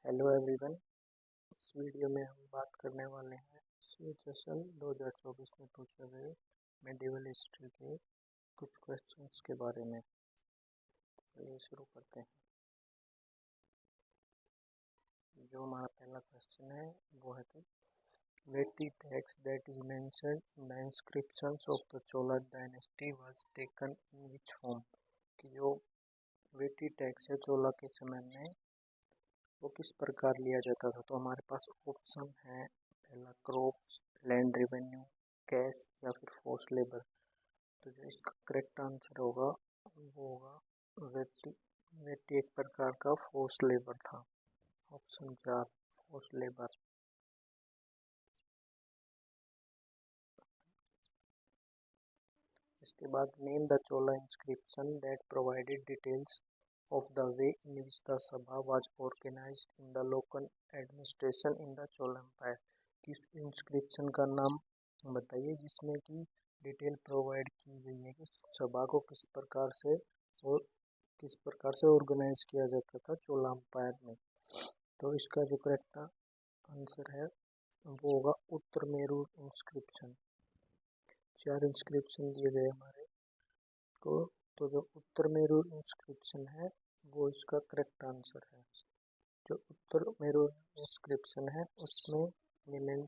Hello everyone. इस video में हम बात करने वाले हैं CHSL 2024 में पूछे गए मेडिवल हिस्ट्री के कुछ क्वेश्चंस के बारे में। चलिए शुरू करते हैं। जो हमारा पहला क्वेश्चन है वो है कि vetti tax that is mentioned in the inscriptions of the Chola dynasty was taken in which form. कि जो वेटी टैक्स है चोला के समय में वो किस प्रकार लिया जाता था। तो हमारे पास ऑप्शन है, पहला क्रॉप्स, लैंड रेवेन्यू, कैश या फिर फोर्स लेबर। तो जो इसका करेक्ट आंसर होगा वो होगा वेटी। वेटी एक प्रकार का फोर्स लेबर था। Option 4 force labour. इसके बाद name the Chola inscription that provided details of the way in which the Sabha was organized in the local administration in the Chola Empire। किस इंस्क्रिप्शन का नाम बताइए जिसमें कि डिटेल प्रोवाइड की गई है कि सभा को किस प्रकार से और किस प्रकार से ऑर्गेनाइज किया जाता था चोला एम्पायर में। तो इसका जो करेक्ट आंसर है वो होगा उत्तर मेरू इंस्क्रिप्शन। 4 इंस्क्रिप्शन दिए गए हमारे को, तो जो उत्तर मेरू इंस्क्रिप्शन है वो इसका करेक्ट आंसर है। जो उत्तर मेरू इंस्क्रिप्शन है उसमें निम्न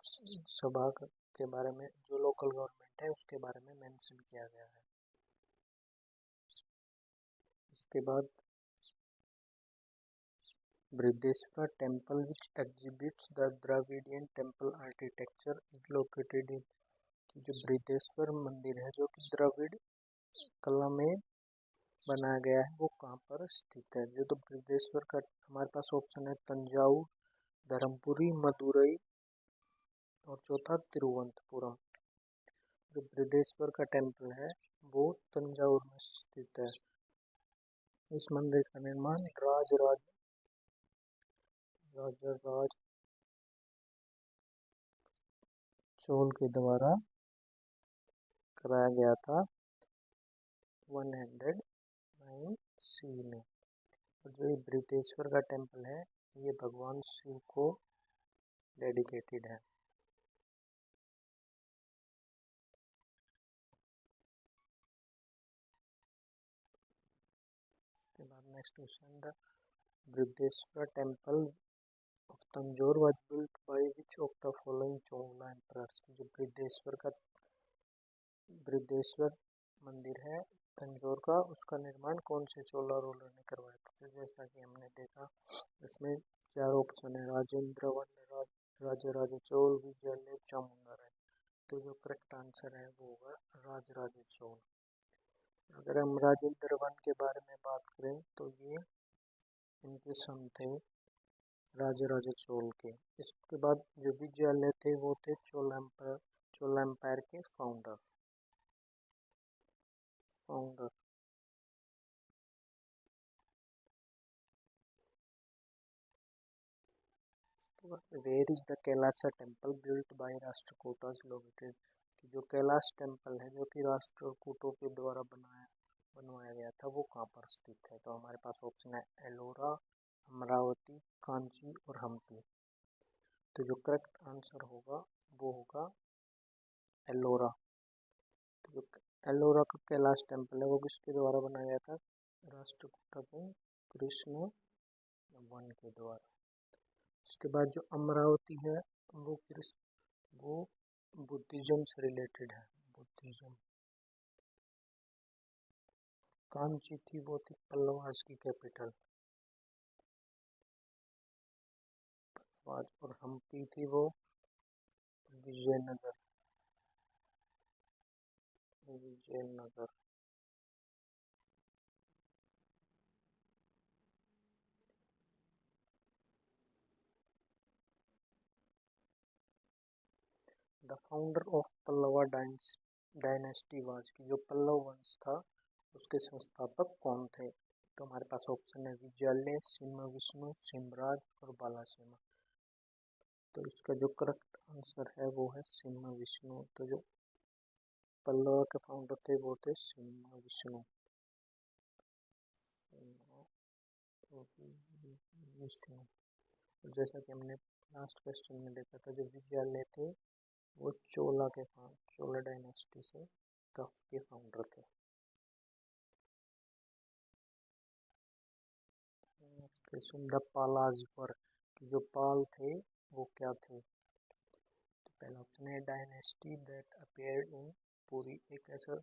सभा के बारे में, जो लोकल गवर्नमेंट है उसके बारे में मेंशन किया गया है। इसके बाद Brihadeshwara temple which exhibits the Dravidian temple architecture is located in. की जो बृहदेश्वर मंदिर है जो कि द्रविड़ कला में बनाया गया है वो कहाँ पर स्थित है। जो तो बृहदेश्वर का हमारे पास ऑप्शन है तंजावुर, धर्मपुरी, मदुरई और चौथा तिरुवनंतपुरम। जो बृहदेश्वर का टेम्पल है वो तंजावुर में स्थित है। इस मंदिर का निर्माण राजराज चोल के द्वारा कराया गया था 109 सी में। और जो ये बृहदेश्वर का टेम्पल है ये भगवान शिव को डेडिकेटेड है। इसके बाद next question, the Brihadeshwara temple of Tanjore was built by which of the following Chola emperors। जो बृहदेश्वर मंदिर है तंजौर का, उसका निर्माण कौन से चोला रूलर ने करवाया था। तो जैसा कि हमने देखा इसमें 4 ऑप्शन है, राजेंद्र वन, राजराजा चोल, विजयनगर, चामुंडा राय। तो जो करेक्ट आंसर है वो होगा राजराजा चोल। अगर हम राजेंद्र वन के बारे में बात करें तो ये इनके सन थे राजराजा चोल के। इसके बाद जो विजयालय थे वो थे चोला एम्पायर के founder. Where is the Kailasa temple built by Rashtrakutas located. जो कैलाश टेम्पल है जो कि राष्ट्रकूटों के द्वारा बनवाया गया था वो कहाँ पर स्थित है। तो हमारे पास ऑप्शन है एलोरा, अमरावती, कांची और हम्पी। तो जो करेक्ट आंसर होगा वो होगा एलोरा। तो जो एलोरा का कैलाश टेम्पल है वो किसके द्वारा बनाया गया था, राष्ट्रकूटा के कृष्ण वन के द्वारा। इसके बाद जो अमरावती है वो बुद्धिज्म से रिलेटेड है, बुद्धिज्म। कांची थी वो थी पल्लवास की कैपिटल, और हम्पी थी वो Vijayanagar. The founder of Pallava dynasty was. की जो पल्लव वंश था उसके संस्थापक कौन थे। तो हमारे पास ऑप्शन है विजयालय, सिम्हा विष्णु, सिमराज और बालासिमा। तो इसका जो करेक्ट आंसर है वो है सिम्हा विष्णु। तो जो पल्लवा के फाउंडर थे वो थे सिम्हा विष्णु। जैसा कि हमने लास्ट क्वेश्चन में देखा था, जो विजयालय थे वो चोला डायनेस्टी से के फाउंडर थे। नेक्स्ट क्वेश्चन, द पालाज वर, जो पाल थे वो क्या थे? तो पहला ऑप्शन है dynasty that appeared in Puri, एक ऐसा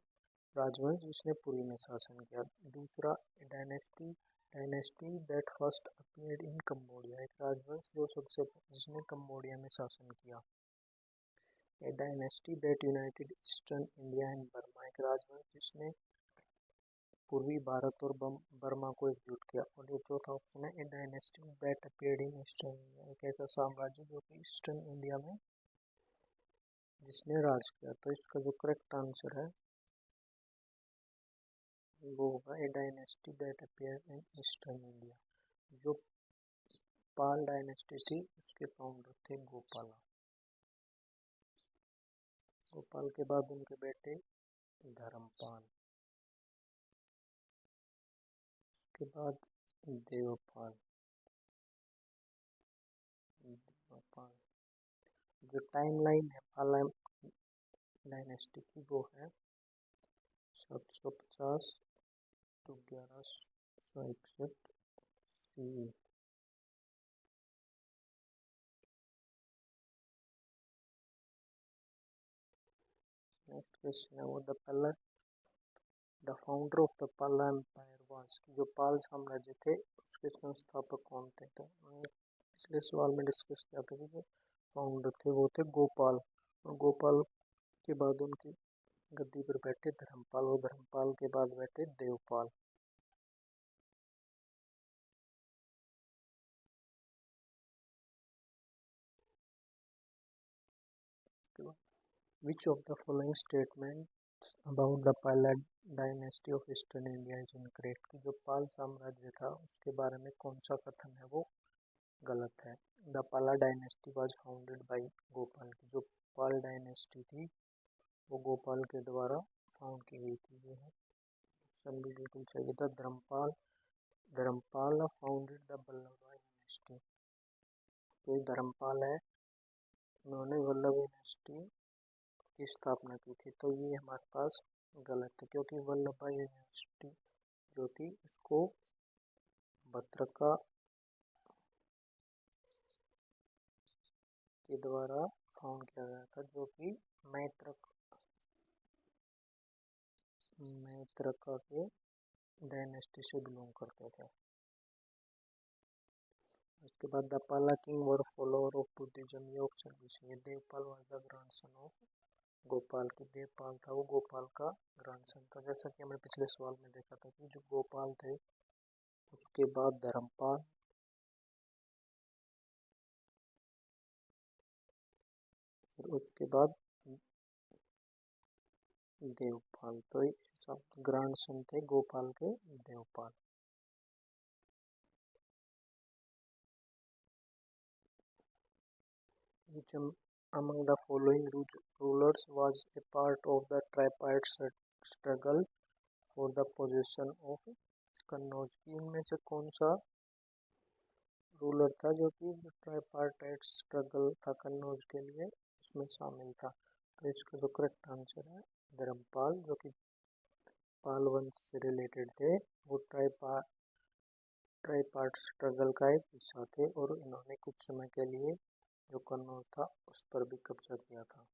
राजवंश जिसने पुरी में शासन किया। दूसरा dynasty dynasty that first appeared in Cambodia, एक राजवंश जिसने कम्बोडिया में शासन किया। A dynasty that united eastern India and Burma, एक राजवंश जिसने पूर्वी भारत और बर्मा को एकजुट किया। और ये चौथा ऑप्शन है a dynasty that appeared in eastern India, एक ऐसा साम्राज्य जो कि ईस्टर्न इंडिया में जिसने राज किया। तो इसका जो करेक्ट आंसर है वो होगा a dynasty that appeared in eastern India. जो पाल डायनेस्टी थी उसके फाउंडर थे गोपाल। गोपाल के बाद उनके बेटे धर्मपाल, के बाद देवपाल। जो टाइमलाइन है पाला डायनेस्टी की वो है 750 to 1161 CE। नेक्स्ट क्वेश्चन है वो द फाउंडर ऑफ द पाला एम्पायर वाज, जो पाल साम्राज्य थे उसके संस्थापक कौन थे? तो पिछले सवाल में डिस्कस किया था कि जो फाउंडर थे वो थे गोपाल, और गोपाल के बाद उनकी गद्दी पर बैठे धर्मपाल, और धर्मपाल के बाद बैठे Devpal. Which of the following statements about the Pala dynasty of Eastern India is incorrect? कि जो पाल साम्राज्य था उसके बारे में कौन सा कथन है वो गलत है? द पाला dynasty was founded by Gopal, की जो पाल डायनेस्टी थी वो गोपाल के द्वारा फाउंड की गई थी। ये है ऑप्शन भी बिल्कुल सही था। Dharmapal founded the Vallabh dynasty, तो धर्मपाल है उन्होंने वल्लभ डायनेस्टी की स्थापना की थी। तो ये हमारे पास गलत है, क्योंकि वल्लभ भाई यूनिवर्सिटी जो थी उसको भद्रका के द्वारा फाउंड किया गया था, जो कि मैत्रका के डायनेस्टी से बिलोंग करते थे। उसके बाद द पाला king were follower of Buddhism, ये ऑप्शन भी सही है। Devpal was the grandson of Gopal, की देवपाल था वो गोपाल का ग्रैंडसन था। जैसा कि हमने पिछले सवाल में देखा था कि जो गोपाल थे उसके बाद धर्मपाल, फिर उसके बाद देवपाल, तो ये सब ग्रैंडसन थे गोपाल के Devpal. Which among the following rulers was a part of the tripartite struggle for the possession of Kannauj? इनमें से कौन सा रूलर था जो कि ट्राइपार्टाइट स्ट्रगल था कन्नौज के लिए उसमें शामिल था? तो इसका जो करेक्ट आंसर है धर्मपाल, जो कि पाल वंश से रिलेटेड थे। वो ट्राइपार्ट स्ट्रगल का एक हिस्सा थे, और इन्होंने कुछ समय के लिए जो कन्नौज था उस पर भी कब्जा किया था।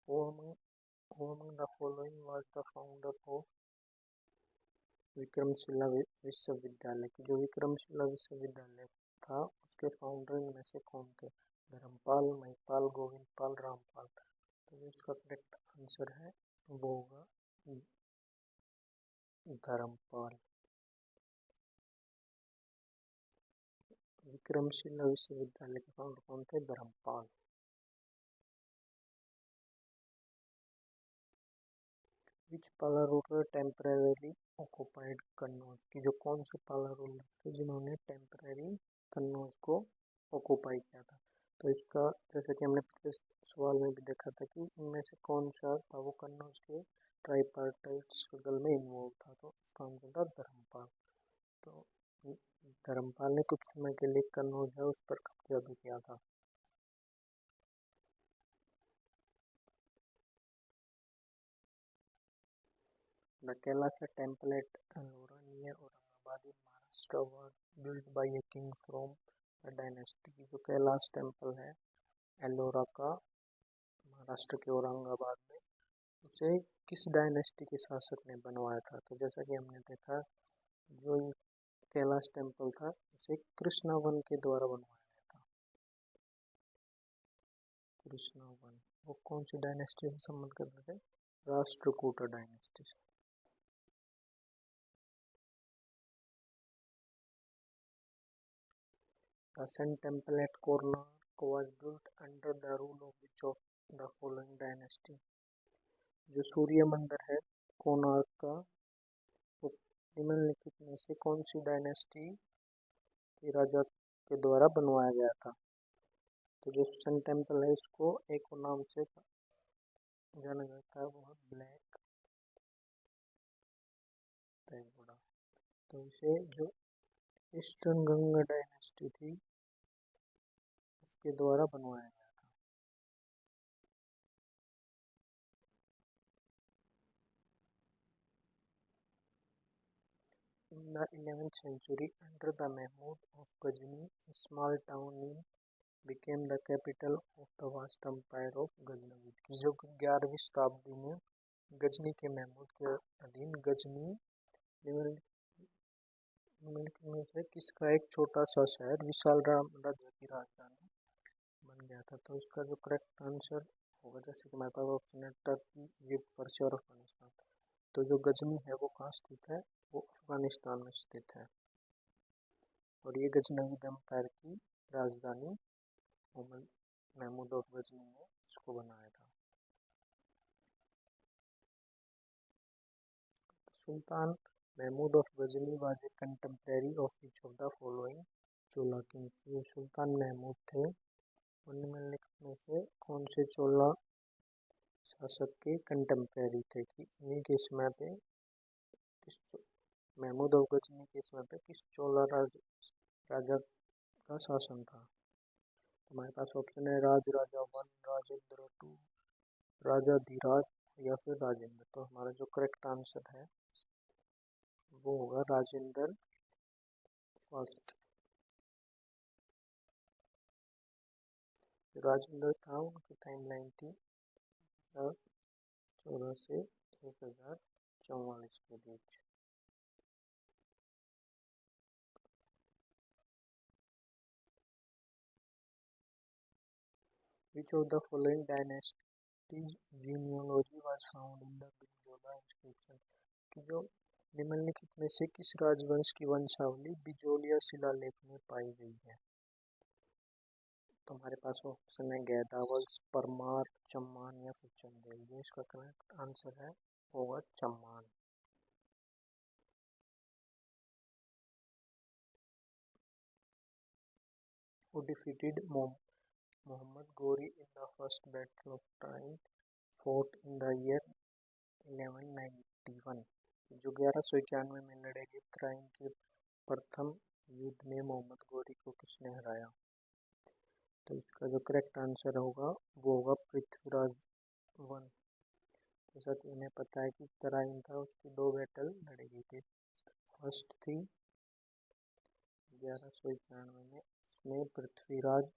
Who among the following was the founder of Vikramshila विश्वविद्यालय, की जो विक्रमशिला विश्वविद्यालय था उसके फाउंडर में से कौन थे? धर्मपाल, महिपाल, गोविंदपाल, रामपाल। तो इसका करेक्ट आंसर है वो होगा धर्मपाल। विक्रमशिला विश्वविद्यालय के फाउंडर कौन थे? धर्मपाल। विच पाला रूलर टेम्परेरी ऑक्युपाइड कन्नौज, की जो कौन से पाला रूलर थे जिन्होंने टेम्परेरी कन्नौज को ऑक्युपाई किया था? तो इसका जैसे कि हमने पिछले सवाल में भी देखा था कि इनमें से कौन सा था वो कन्नौज के ट्राइपार्टाइट स्ट्रगल में इन्वॉल्व था, तो उसका आंसर था धर्मपाल। तो धर्मपाल ने कुछ समय के लिए कन्नौज है उस पर कब्जा भी किया था। The Kailasa temple at Ellora near Aurangabad in Maharashtra was built by a king from the dynasty। जो कैलाश टेम्पल है एलोरा का महाराष्ट्र के औरंगाबाद में, उसे किस डायनेस्टी के शासक ने बनवाया था? तो जैसा कि हमने देखा, जो ये कैलाश टेम्पल था उसे कृष्णवन के द्वारा बनवाया गया था। कृष्णवन वो कौन सी डायनेस्टी से संबंध करते थे? राष्ट्रकूट डायनेस्टी से। The Sun Temple at Konark was built under the rule of which of the following dynasty? जो सूर्य मंदिर है कोणार्क का, वो निम्नलिखित में से कौन सी डायनेस्टी के राजा के द्वारा बनवाया गया था? तो जो सन टेम्पल है इसको एक और नाम से जाना जाता है, वो है ब्लैक पैगोडा। तो इसे जो ईस्टर्न गंगा डायनेस्टी थी उसके द्वारा बनवाया गया था। In the 11th century, under the Mahmud of Ghazni, a small town in became the capital of the vast empire of Ghaznavi. की जो 11वीं शताब्दी में गजनी के महमूद के अधीन गजनी निम्नलिखित में से किसका एक छोटा सा शहर विशाल राज्य की राजधानी बन गया था? तो इसका जो करेक्ट आंसर होगा, जैसे कि हमारे पास ऑप्शन है टर्की, इजिप्ट, पर्शिया और अफगानिस्तान। तो जो गजनी है वो कहाँ स्थित है? वो अफगानिस्तान में स्थित है। और ये गजनवी एम्पायर की राजधानी महमूद ऑफ गजनी ने इसको बनाया था। Sultan Mahmud of Ghazni was a contemporary of which of the following Chola king. जो सुल्तान महमूद थे निम्नलिखित में से कौन से चोला शासक के कंटेम्प्रेरी थे, कि इन्हीं के समय पे किस महमूद ऑफ गजनी के समय पे किस चोला राजा का शासन था? हमारे पास ऑप्शन है राज राजा 1, राजेंद्र 2, राजा धीराज या फिर राजेंद्र। तो हमारा जो करेक्ट आंसर है वो होगा राजेंद्र फर्स्ट। राजेंद्र था उनकी टाइम लाइन थी 14 से 1044 के बीच। Which of the following dynasties genealogy was found in the बिजोला inscription? कि जो निम्नलिखित में से किस राजवंश की वंशावली बिजोलिया शिलालेख में पाई गई है? तो हमारे पास ऑप्शन है गैदावंश, परमार, चम्मान या फिर चंदेल। जो इसका करेक्ट आंसर है होगा चम्मान। Who defeated Muhammad Ghori in the first battle of Train fought in the year 1191? जो 1191 में लड़े गए त्राइन के प्रथम युद्ध में मोहम्मद गौरी को किसने हराया? तो इसका जो करेक्ट आंसर होगा वो होगा पृथ्वीराज 1। जैसा कि इन्हें पता है कि तराइन था उसकी 2 बैटल लड़ी गई थी। फर्स्ट थी 1191 में, इसमें पृथ्वीराज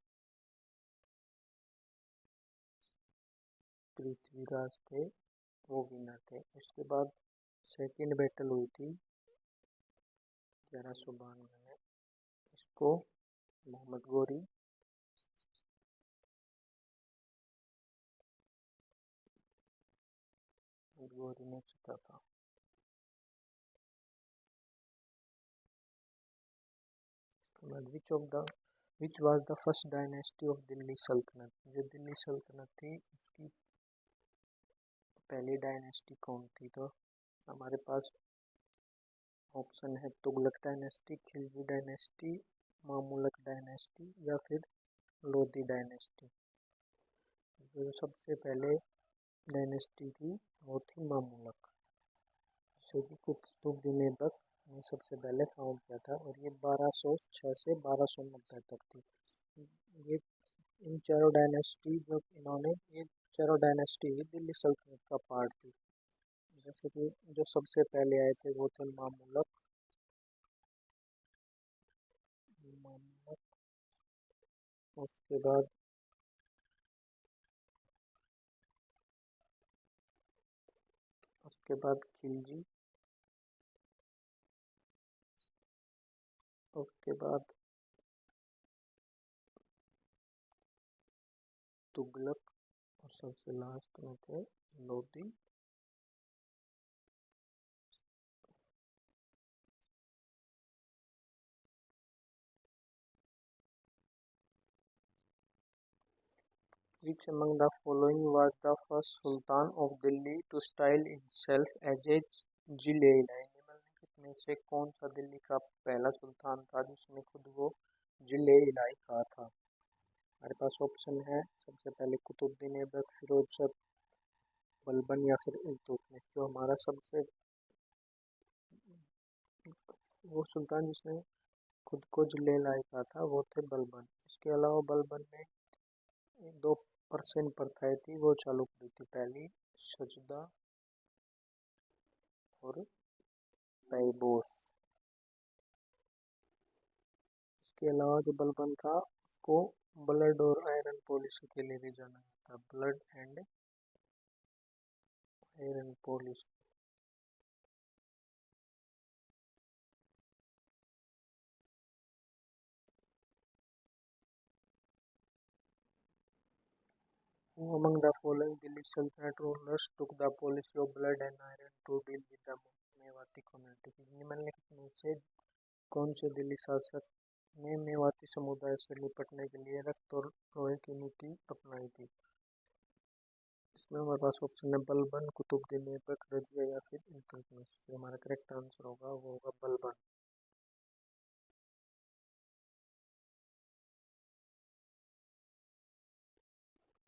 थे वो विनर थे। उसके बाद सेकंड बैटल हुई थी 1192 में, इसको मोहम्मद गौरी ने जीता था। Which was the first dynasty of Delhi सल्तनत? जो दिल्ली सल्तनत थी उसकी पहली डायनेस्टी कौन थी? तो हमारे पास ऑप्शन है Tughlaq dynasty, Khilji dynasty, Mamluk dynasty या फिर लोधी डायनेस्टी। जो सबसे पहले डायनेस्टी थी वो थी मामलुक, जिसे कि कुतुबुद्दीन ऐबक ने सबसे पहले फाउंड किया था, और ये 1206 से 1290 तक थी। ये इन चारों डायनेस्टी जो इन्होंने ये चारों डायनेस्टी ही दिल्ली सल्तनत का पार्ट थी। जैसे कि जो सबसे पहले आए थे वो थे मामलुक। उसके बाद खिलजी। उसके बाद तुगलक, और सबसे लास्ट में थे Lodhi. Which among the following was the first Sultan of Delhi to style himself as a जिले-इलाई? निम्नलिखित में से कौन सा दिल्ली का पहला सुल्तान था जिसने खुद को जिले-इलाई कहा था? हमारे पास ऑप्शन है, सबसे पहले कुतुबुद्दीन ऐबक, फिरोज शाह बलबन या फिर इल्तुतमिश। जो हमारा सबसे वो सुल्तान जिसने खुद को जिले-इलाई कहा था वो थे बलबन। इसके अलावा बलबन ने दो परसेंट प्रथाएं थी वो चालू करी थी, पहली सजदा और पैबोस। इसके अलावा जो बलबन था उसको ब्लड और आयरन पॉलिसी के लिए भी जाना जाता है, blood and iron policy. Who among the following Delhi Sultanate rulers took the policy of blood and iron to deal with the Mewati community? निम्नलिखित में से कौन से दिल्ली शासक ने मेवाती समुदाय से निपटने के लिए रक्त और लोहे की नीति अपनाई थी? इसमें हमारे पास ऑप्शन है बलबन, कुतुबुद्दीन ऐबक, रजिया या फिर इल्तुतमिश। जो हमारा करेक्ट आंसर होगा वो होगा Balban.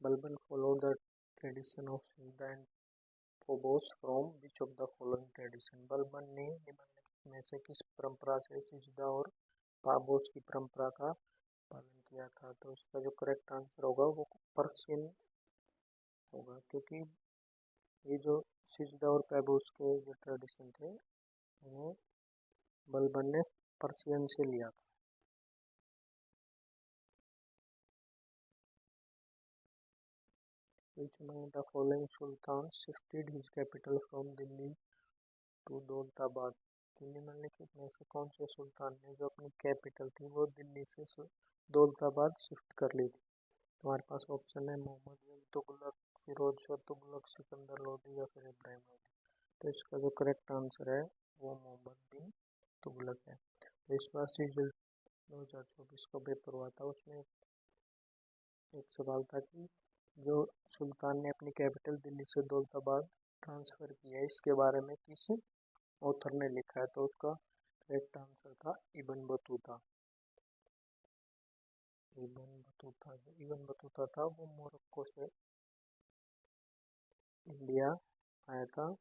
Balban followed the tradition of Sijda and Phobos from which of the following tradition? Balban ने निम्नलिखित में से किस परंपरा से सिजदा और पाबोस की परंपरा का पालन किया था? तो इसका जो करेक्ट आंसर होगा वो पर्शियन होगा, क्योंकि ये जो सिजदा और पैबोस के जो ट्रेडिशन थे इन्हें बलबन ने पर्शियन से लिया था। Which among the following sultans shifted his capital from Delhi to Daulatabad? निम्नलिखित में से कौन से सुल्तान ने जो अपनी कैपिटल थी वो दिल्ली से दौलताबाद शिफ्ट कर ली थी? हमारे पास ऑप्शन है मोहम्मद बिन तुगलक, फिरोज शाह तुगलक, सिकंदर लोधी या फिर इब्राहिम लोधी। तो इसका जो करेक्ट आंसर है वो मोहम्मद बिन तुगलक है। तो इस बार सीजल 2024 का पेपर हुआ था, उसमें एक सवाल था कि जो सुल्तान ने अपनी कैपिटल दिल्ली से दौलताबाद ट्रांसफ़र किया है इसके बारे में किस ऑथर ने लिखा है? तो उसका करेक्ट आंसर था इब्न बतूता। इब्न बतूता था वो मोरक्को से इंडिया आया था,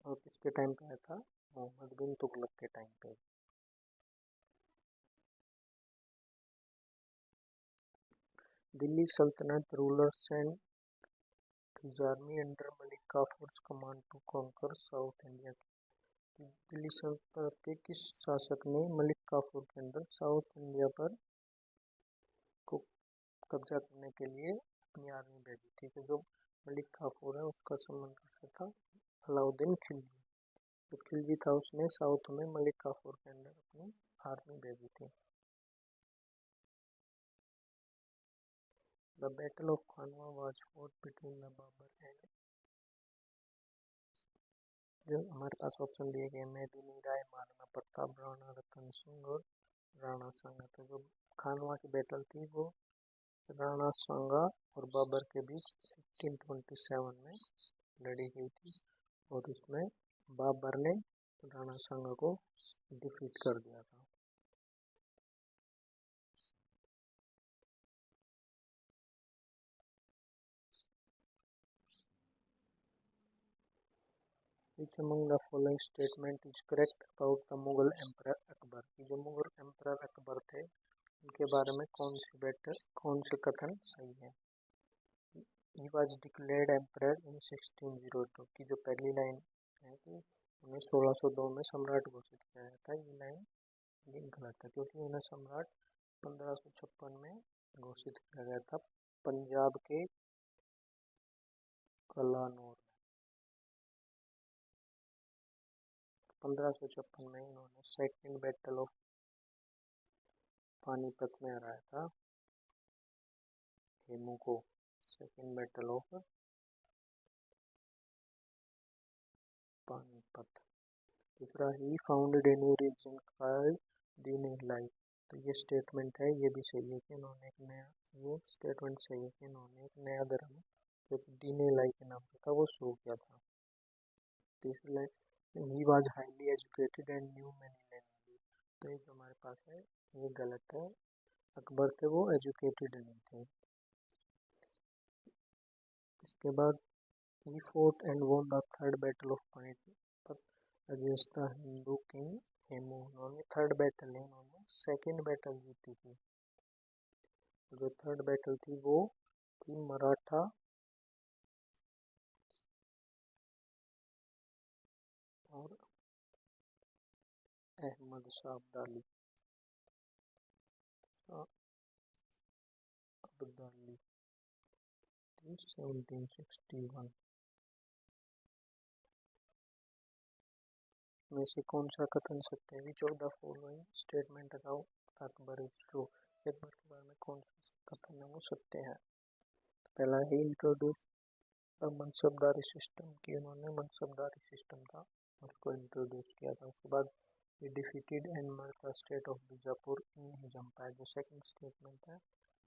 और किसके टाइम पे आया था? मोहम्मद बिन तुगलक के टाइम पे। Delhi Sultanate rulers and his army under Malik Kafur's command to conquer south India. Delhi Sultanate के किस शासक ने मलिक काफूर के अंदर साउथ इंडिया पर को कब्जा करने के लिए अपनी आर्मी भेजी थी? तो जो मलिक काफूर है उसका संबंध किससे था? अलाउद्दीन खिलजी। जो खिलजी था उसने साउथ में मलिक काफूर के अंदर अपनी आर्मी भेजी थी। The battle of Khanwa was fought between the Babur and, जो हमारे पास ऑप्शन दिए गए मेदिनी राय, महाराणा प्रताप, राणा रतन सिंह और राणा सांगा। तो जो खानवा की बैटल थी वो राणा सांगा और बाबर के बीच 1527 में लड़ी गई थी, और इसमें बाबर ने राणा सांगा को डिफीट कर दिया था। Which among the following statement is correct about the Mughal emperor Akbar, की जो मुगल एम्परर अकबर थे उनके बारे में कौन से कथन सही है। ही वॉज डिक्लेयर्ड एम्परर इन 1602, की जो पहली लाइन है कि उन्हें 1602 में सम्राट घोषित किया गया था, ये लाइन ये गलत है क्योंकि उन्हें सम्राट 1556 में घोषित किया गया था पंजाब के कलानौर। 1556 में इन्होंने सेकेंड बैटल ऑफ पानीपत में हराया था हेमू को। Second battle of Panipat. दूसरा, he founded a new religion called Din Ilahi, तो ये स्टेटमेंट है, ये भी सही है कि इन्होंने एक नया, ये स्टेटमेंट सही है कि इन्होंने एक नया धर्म जो कि दीन इलाही के नाम पे था वो शुरू किया था। तीसरी line, he was highly educated and new many language, तो ये जो हमारे पास है ये गलत है, अकबर थे वो एजुकेटेड नहीं थे। इसके बाद, he fought and won the third battle of Panipat against the Hindu king Hemu, उन्होंने थर्ड बैटल है, इन्होंने सेकेंड बैटल जीती थी। जो थर्ड बैटल थी वो थी मराठा और अहमद शाह अब्दाली, 1761 में से कौन सा कथन सत्य है। विच of the following statement about Akbar is true, Akbar के बारे में कौन सा कथन है वो सत्य है। पहला है, इंट्रोड्यूस द मनसबदारी सिस्टम, की उन्होंने मनसबदारी सिस्टम था उसको इंट्रोड्यूस किया था। उसके बाद, he defeated and merged the state of Bijapur in his empire, जो सेकंड स्टेटमेंट है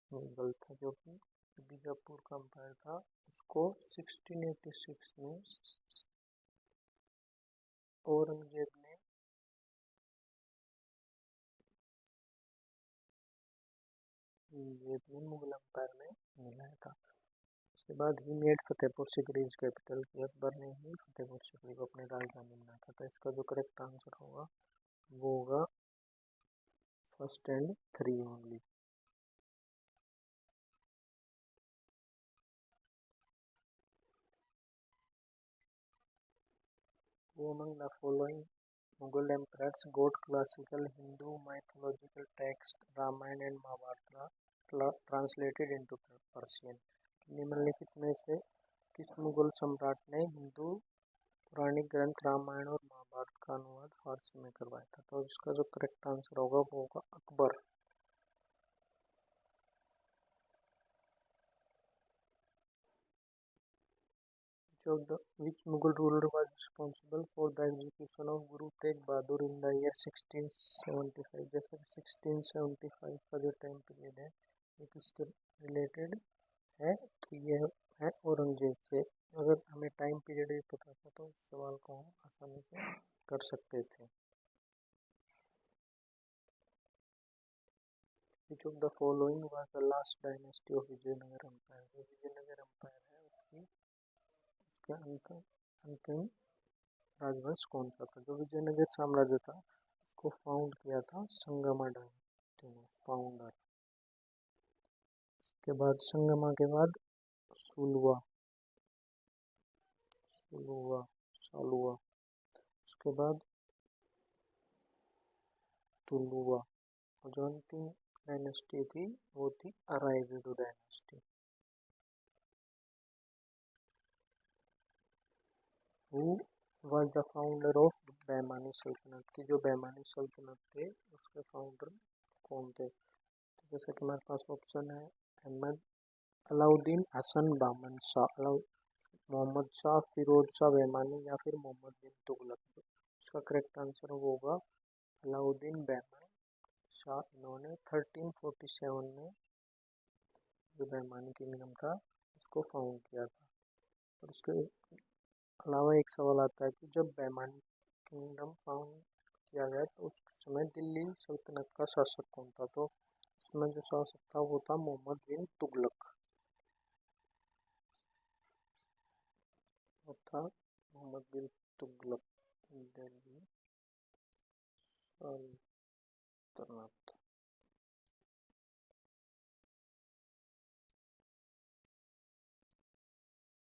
वो गलत है, जो कि बीजापुर का एम्पायर था उसको 1686 में औरंगजेब ने मुगल एम्पायर में मिलाया था। उसके बाद, he made Fatehpur Sikri is capital, की अकबर ने ही फतेहपुर सीकरी को अपनी राजधानी बनाया था। तो इसका जो करेक्ट आंसर होगा वो होगा फर्स्ट एंड 3 ओनली। वो among the following Mughal emperors got classical Hindu mythological text Ramayana and Mahabharata translated into Persian, निम्नलिखित में से किस मुगल सम्राट ने हिंदू पौराणिक ग्रंथ रामायण और महाभारत का अनुवाद फारसी में करवाया था। तो इसका जो करेक्ट आंसर होगा वो होगा Akbar. Which Mughal ruler was responsible for the execution of Guru Tegh Bahadur in the year 1675, जैसे 1675 का जो टाइम पीरियड है ये किसके रिलेटेड है, तो ये है औरंगजेब से। अगर हमें टाइम पीरियड भी पता था तो इस सवाल को हम आसानी से कर सकते थे। Which of the following was the last dynasty of Vijayanagar empire, जो विजयनगर एम्पायर है उसका अंतिम राजवंश कौन सा था। जो विजयनगर साम्राज्य था उसको फाउंड किया था संगमा डायनेस्टी ने, फाउंडर। के बाद संगमा के बाद सुलवा सालुआ, उसके बाद तुलुवा, और जो अंतिम डायनेस्टी थी वो थी Aravidu dynasty. Who was the founder of Bahmani Sultanate, की जो बैमानी सल्तनत थे उसके फाउंडर कौन थे। तो जैसे कि हमारे पास ऑप्शन है अहमद अलाउद्दीन हसन बामन शाह, मोहम्मद शाह, फिरोज शाह बैमानी या फिर मोहम्मद बिन तुगलक। इसका करेक्ट आंसर होगा अलाउद्दीन बैमन शाह। इन्होंने 1347 में जो बैमानी किंगडम था उसको फाउंड किया था। और इसके अलावा एक सवाल आता है कि जब बैमानी किंगडम फाउंड किया गया तो उस समय दिल्ली सल्तनत का शासक कौन था। तो उसमें जो शासक था वो था मोहम्मद बिन तुगलक, वो था Muhammad bin Tughlaq, Delhi Sultanate.